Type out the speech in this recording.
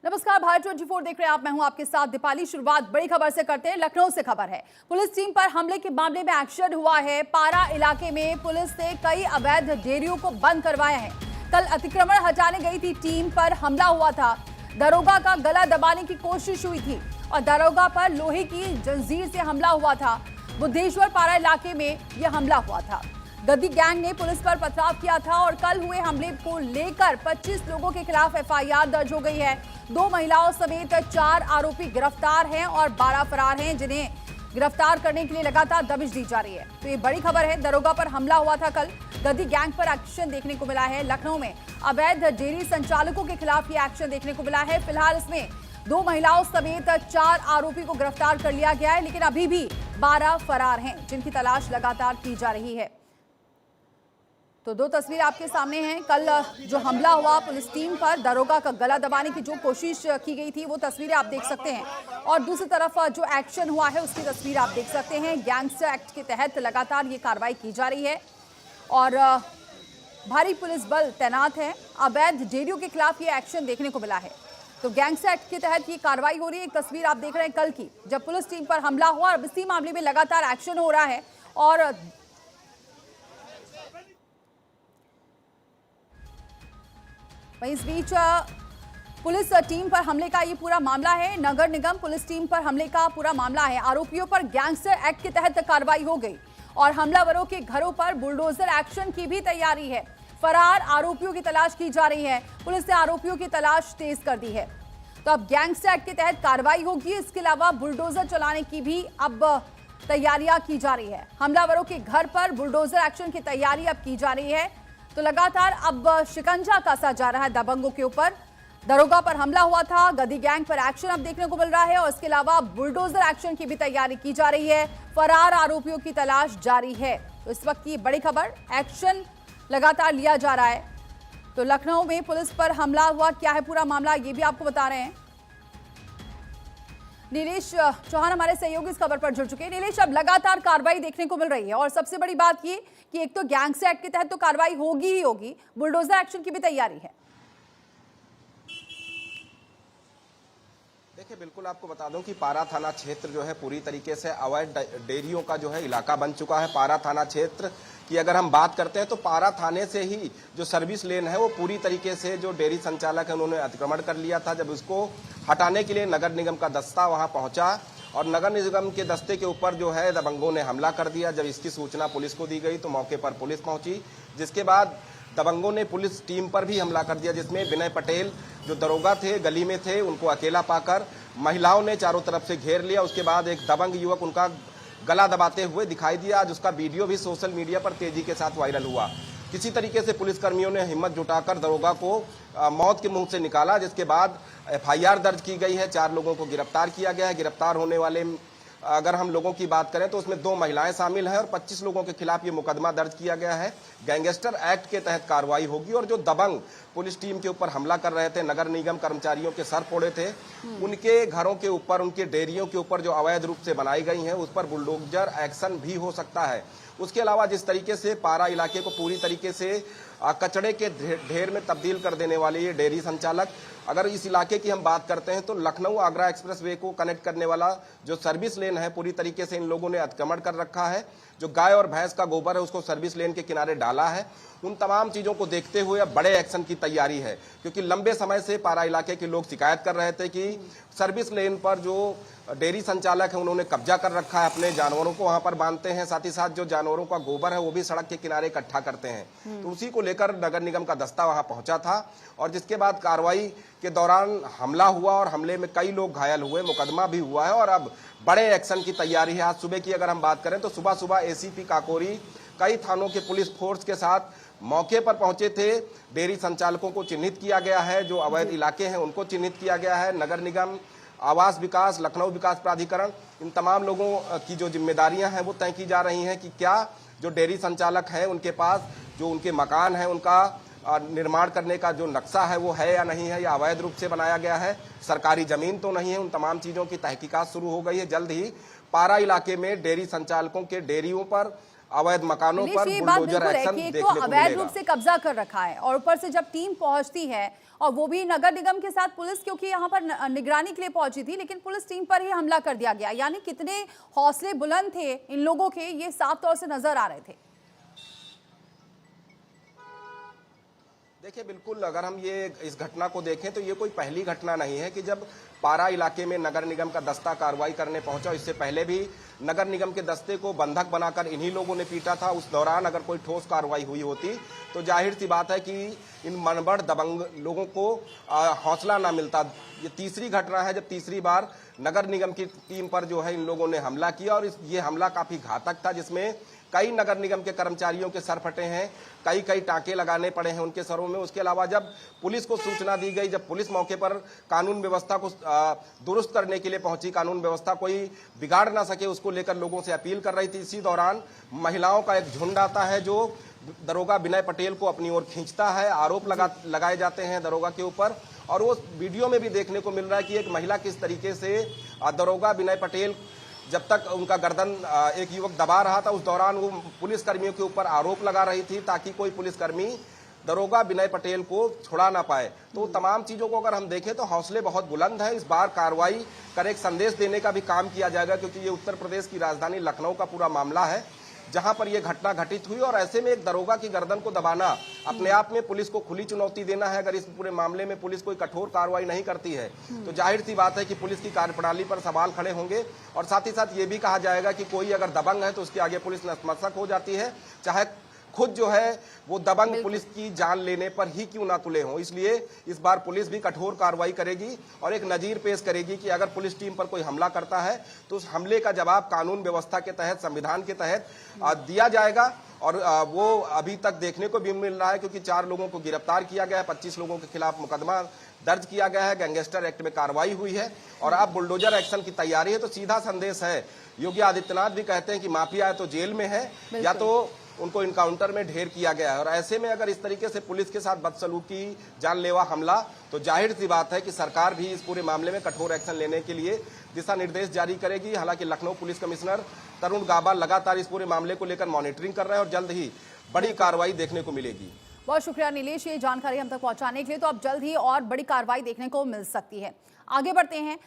नमस्कार, भारत 24 देख रहे हैं आप। मैं हूं आपके साथ दीपाली। शुरुआत बड़ी खबर से करते हैं। लखनऊ से खबर है। पुलिस टीम पर हमले के मामले में एक्शन हुआ है। पारा इलाके में पुलिस ने कई अवैध डेयरियों को बंद करवाया है। कल अतिक्रमण हटाने गई थी टीम पर हमला हुआ था। दरोगा का गला दबाने की कोशिश हुई थी और दरोगा पर लोहे की जंजीर से हमला हुआ था। बुद्धेश्वर पारा इलाके में यह हमला हुआ था। गद्दी गैंग ने पुलिस पर पथराव किया था और कल हुए हमले को लेकर 25 लोगों के खिलाफ एफआईआर दर्ज हो गई है। 2 महिलाओं समेत 4 आरोपी गिरफ्तार हैं और 12 फरार हैं, जिन्हें गिरफ्तार करने के लिए लगातार दबिश दी जा रही है। तो ये बड़ी खबर है। दरोगा पर हमला हुआ था कल। गद्दी गैंग पर एक्शन देखने को मिला है। लखनऊ में अवैध डेयरी संचालकों के खिलाफ ये एक्शन देखने को मिला है। फिलहाल इसमें 2 महिलाओं समेत 4 आरोपी को गिरफ्तार कर लिया गया है, लेकिन अभी भी 12 फरार हैं, जिनकी तलाश लगातार की जा रही है। तो 2 तस्वीर आपके सामने हैं। कल जो हमला हुआ पुलिस टीम पर, दरोगा का गला दबाने की जो कोशिश की गई थी, वो तस्वीरें आप देख सकते हैं। और दूसरी तरफ जो एक्शन हुआ है उसकी तस्वीर आप देख सकते हैं। गैंगस्टर एक्ट के तहत लगातार ये कार्रवाई की जा रही है और भारी पुलिस बल तैनात है। अवैध डेयरियों के खिलाफ ये एक्शन देखने को मिला है। तो गैंगस्टर एक्ट के तहत ये कार्रवाई हो रही है। एक तस्वीर आप देख रहे हैं कल की, जब पुलिस टीम पर हमला हुआ और इसी मामले में लगातार एक्शन हो रहा है। और वहीं इस बीच पुलिस टीम पर हमले का ये पूरा मामला है। नगर निगम पुलिस टीम पर हमले का पूरा मामला है। आरोपियों पर गैंगस्टर एक्ट के तहत कार्रवाई हो गई और हमलावरों के घरों पर बुलडोजर एक्शन की भी तैयारी है। फरार आरोपियों की तलाश की जा रही है। पुलिस ने आरोपियों की तलाश तेज कर दी है। तो अब गैंगस्टर एक्ट के तहत कार्रवाई होगी। इसके अलावा बुलडोजर चलाने की भी अब तैयारियां की जा रही है। हमलावरों के घर पर बुलडोजर एक्शन की तैयारी अब की जा रही है। तो लगातार अब शिकंजा कसा जा रहा है दबंगों के ऊपर। दरोगा पर हमला हुआ था, गद्दी गैंग पर एक्शन अब देखने को मिल रहा है और इसके अलावा बुलडोजर एक्शन की भी तैयारी की जा रही है। फरार आरोपियों की तलाश जारी है। तो इस वक्त की बड़ी खबर, एक्शन लगातार लिया जा रहा है। तो लखनऊ में पुलिस पर हमला हुआ, क्या है पूरा मामला, ये भी आपको बता रहे हैं। नीलेश चौहान हमारे सहयोगी इस खबर पर जुड़ चुके हैं। नीलेश, अब लगातार कार्रवाई देखने को मिल रही है और सबसे बड़ी बात ये कि एक तो गैंगस्टर एक्ट के तहत तो कार्रवाई होगी ही होगी, बुलडोजर एक्शन की भी तैयारी है। देखिए, बिल्कुल आपको बता दूं कि पारा थाना क्षेत्र जो है पूरी तरीके से अवैध डेयरियों का जो है इलाका बन चुका है। पारा थाना क्षेत्र की अगर हम बात करते हैं तो पारा थाने से ही जो सर्विस लेन है वो पूरी तरीके से जो डेयरी संचालक है उन्होंने अतिक्रमण कर लिया था। जब उसको हटाने के लिए नगर निगम का दस्ता वहां पहुंचा और नगर निगम के दस्ते के ऊपर जो है दबंगों ने हमला कर दिया। जब इसकी सूचना पुलिस को दी गई तो मौके पर पुलिस पहुंची, जिसके बाद दबंगों ने पुलिस टीम पर भी हमला कर दिया, जिसमें विनय पटेल जो दरोगा थे, गली में थे, उनको अकेला पाकर महिलाओं ने चारों तरफ से घेर लिया। उसके बाद एक दबंग युवक उनका गला दबाते हुए दिखाई दिया। आज उसका वीडियो भी सोशल मीडिया पर तेजी के साथ वायरल हुआ। किसी तरीके से पुलिसकर्मियों ने हिम्मत जुटाकर दरोगा को मौत के मुंह से निकाला, जिसके बाद एफआईआर दर्ज की गई है। 4 लोगों को गिरफ्तार किया गया है। गिरफ्तार होने वाले अगर हम लोगों की बात करें तो उसमें 2 महिलाएं शामिल हैं और 25 लोगों के खिलाफ ये मुकदमा दर्ज किया गया है। गैंगस्टर एक्ट के तहत कार्रवाई होगी और जो दबंग पुलिस टीम के ऊपर हमला कर रहे थे, नगर निगम कर्मचारियों के सर फोड़े थे, उनके घरों के ऊपर, उनके डेयरियों के ऊपर जो अवैध रूप से बनाई गई हैं उस पर बुलडोजर एक्शन भी हो सकता है। उसके अलावा जिस तरीके से पारा इलाके को पूरी तरीके से कचड़े के ढेर में तब्दील कर देने वाले ये डेयरी संचालक, अगर इस इलाके की हम बात करते हैं तो लखनऊ आगरा एक्सप्रेस वे को कनेक्ट करने वाला जो सर्विस लेन है पूरी तरीके से इन लोगों ने अतिक्रमण कर रखा है। जो गाय और भैंस का गोबर है उसको सर्विस लेन के किनारे डाला है। उन तमाम चीजों को देखते हुए अब बड़े एक्शन की तैयारी है, क्योंकि लंबे समय से पारा इलाके के लोग शिकायत कर रहे थे कि सर्विस लेन पर जो डेयरी संचालक है उन्होंने कब्जा कर रखा है, अपने जानवरों को वहां पर बांधते हैं, साथ ही साथ जो जानवरों का गोबर है वो भी सड़क के किनारे इकट्ठा करते हैं। तो उसी को लेकर नगर निगम का दस्ता वहां पहुंचा था और जिसके बाद कार्रवाई के दौरान हमला हुआ और हमले में कई लोग घायल हुए, मुकदमा भी हुआ है और अब बड़े एक्शन की तैयारी है। आज सुबह की अगर हम बात करें तो सुबह सुबह एसीपी काकोरी कई थानों के पुलिस फोर्स के साथ मौके पर पहुंचे थे। डेयरी संचालकों को चिन्हित किया गया है, जो अवैध इलाके हैं उनको चिन्हित किया गया है। नगर निगम, आवास विकास, लखनऊ विकास प्राधिकरण, इन तमाम लोगों की जो जिम्मेदारियां हैं वो तय की जा रही हैं कि क्या जो डेयरी संचालक हैं उनके पास जो उनके मकान है उनका निर्माण करने का जो नक्शा है वो है या नहीं है, या अवैध रूप से बनाया गया है, सरकारी जमीन तो नहीं है। उन तमाम चीजों की तहकीकात शुरू हो गई है। जल्द ही पारा इलाके में डेयरी संचालकों के डेयरियों पर अवैध मकानों नीलेश, पर ये बात बुलडोजर बिल्कुल है एक्शन कि एक देखने तो को अवैध मिलेगा। रूप से कब्जा कर रखा है और ऊपर से जब टीम पहुंचती है और वो भी नगर निगम के साथ, पुलिस क्योंकि यहाँ पर निगरानी के लिए पहुंची थी, लेकिन पुलिस टीम पर ही हमला कर दिया गया। यानी कितने हौसले बुलंद थे इन लोगों के, ये साफ तौर से नजर आ रहे थे। देखिए, बिल्कुल अगर हम ये इस घटना को देखें तो ये कोई पहली घटना नहीं है कि जब पारा इलाके में नगर निगम का दस्ता कार्रवाई करने पहुंचा। इससे पहले भी नगर निगम के दस्ते को बंधक बनाकर इन्हीं लोगों ने पीटा था। उस दौरान अगर कोई ठोस कार्रवाई हुई होती तो जाहिर सी बात है कि इन मनबड़ दबंग लोगों को हौसला ना मिलता। ये तीसरी घटना है जब तीसरी बार नगर निगम की टीम पर जो है इन लोगों ने हमला किया और ये हमला काफी घातक था, जिसमें कई नगर निगम के कर्मचारियों के सर फटे हैं, कई टांके लगाने पड़े हैं उनके सरों में। उसके अलावा जब पुलिस को सूचना दी गई, जब पुलिस मौके पर कानून व्यवस्था को दुरुस्त करने के लिए पहुंची, कानून व्यवस्था कोई बिगाड़ ना सके उसको लेकर लोगों से अपील कर रही थी, इसी दौरान महिलाओं का एक झुंड आता है जो दरोगा विनय पटेल को अपनी ओर खींचता है। आरोप लगाए जाते हैं दरोगा के ऊपर और वो वीडियो में भी देखने को मिल रहा है कि एक महिला किस तरीके से दरोगा विनय पटेल, जब तक उनका गर्दन एक युवक दबा रहा था उस दौरान वो पुलिस कर्मियों के ऊपर आरोप लगा रही थी ताकि कोई पुलिसकर्मी दरोगा विनय पटेल को छुड़ा ना पाए। तो तमाम चीजों को अगर हम देखें तो हौसले बहुत बुलंद है। इस बार कार्रवाई कर एक संदेश देने का भी काम किया जाएगा, क्योंकि ये उत्तर प्रदेश की राजधानी लखनऊ का पूरा मामला है जहां पर यह घटना घटित हुई और ऐसे में एक दरोगा की गर्दन को दबाना अपने आप में पुलिस को खुली चुनौती देना है। अगर इस पूरे मामले में पुलिस कोई कठोर कार्रवाई नहीं करती है तो जाहिर सी बात है कि पुलिस की कार्यप्रणाली पर सवाल खड़े होंगे और साथ ही साथ ये भी कहा जाएगा कि कोई अगर दबंग है तो उसके आगे पुलिस नतमस्तक हो जाती है, चाहे खुद जो है वो दबंग पुलिस की जान लेने पर ही क्यों ना तुले हों। इसलिए इस बार पुलिस भी कठोर कार्रवाई करेगी और एक नजीर पेश करेगी कि अगर पुलिस टीम पर कोई हमला करता है तो उस हमले का जवाब कानून व्यवस्था के तहत, संविधान के तहत दिया जाएगा। और वो अभी तक देखने को भी मिल रहा है, क्योंकि 4 लोगों को गिरफ्तार किया गया है, 25 लोगों के खिलाफ मुकदमा दर्ज किया गया है, गैंगस्टर एक्ट में कार्रवाई हुई है और अब बुलडोजर एक्शन की तैयारी है। तो सीधा संदेश है, योगी आदित्यनाथ भी कहते हैं कि माफिया है तो जेल में है या तो उनको इनकाउंटर में ढेर किया गया है। और ऐसे में अगर इस तरीके से पुलिस के साथ बदसलूकी, जानलेवा हमला, तो जाहिर सी बात है कि सरकार भी इस पूरे मामले में कठोर एक्शन लेने के लिए दिशा निर्देश जारी करेगी। हालांकि लखनऊ पुलिस कमिश्नर तरुण गाबा लगातार इस पूरे मामले को लेकर मॉनिटरिंग कर रहे हैं और जल्द ही बड़ी कार्रवाई देखने को मिलेगी। बहुत शुक्रिया नीलेश, ये जानकारी हम तक पहुंचाने के लिए। तो अब जल्द ही और बड़ी कार्रवाई देखने को मिल सकती है। आगे बढ़ते हैं।